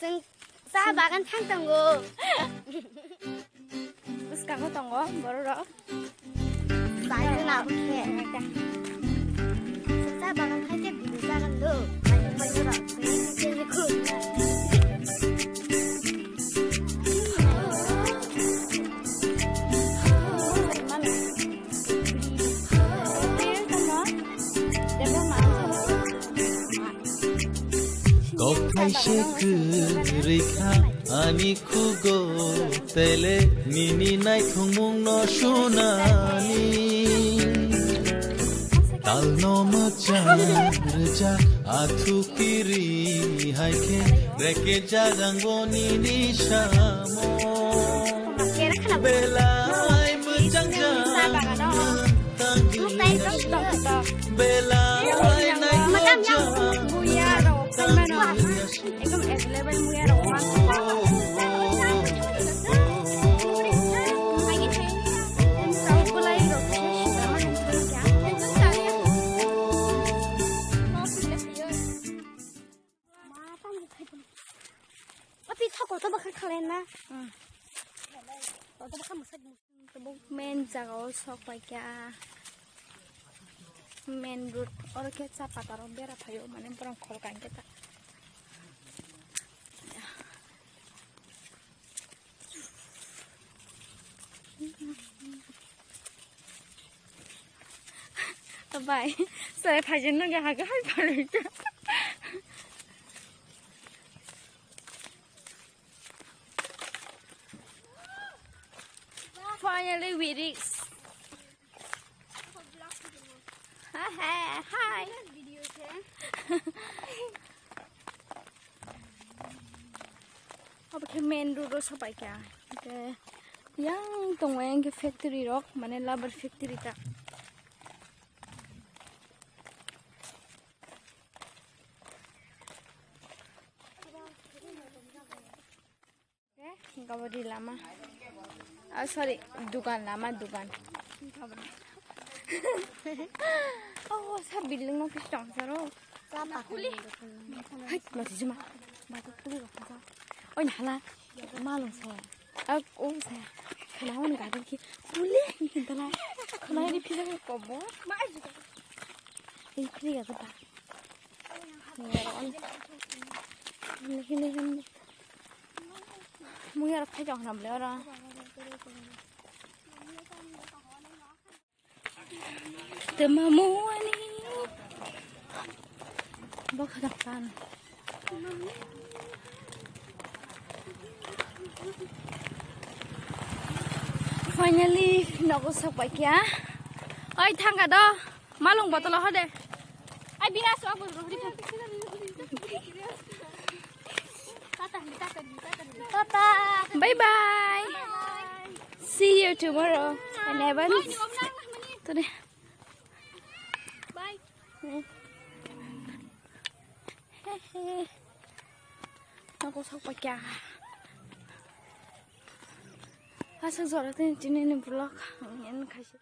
जों साहा बागान थांनांगौ गोसोखांनो दङ बर' राव जायो नाबोखे साहा बागान खायसे बिदि जागोन लो माइफोरा जेरैखौ Kaise kerika ani kugo tele nini nai khumung no shunani tal no macha reja athu kiri haike reke jarango nini shamo bela ai bujang jang bela ai nai एकदम अवेलेबल मुया रहुआ अभी था कोतो बखर खलेना कोतो बखर मुसक तो मेन जगह सब पाई क्या मेन रूट और क्या चापाता रो बेरा फायो माने परम खोल कान के ता Bye. Saya pajen nang agak hal paling. Finally we reach. Hi. Apa ke main road sampai kya? Yang tungguin ke factory rock, mana rubber factory ta. Kabadi lama. Sorry, dukan lama dukan. Oh, saya bilang no kistong saro. Apa kuli? Hai, masih cuma. Mata kuli apa? Oh, nala. Malu saya. Oh, saya. Kenapa nggak ada ki? Kuli, kita lah. Kenapa ini pilih kobo? Ini pilih apa tak? Ini. Mui harus kayak orang beli orang. Temamu ani. Bak hadapan. Finally, nak sampai kia. Ay, tangga dah. Malung botol lah deh. Ay, biras aku beri. Papa. Bye. See you tomorrow. And Evan. Today. Bye. Aku sampai kya? Asal soalnya ini vlog, ini kasih.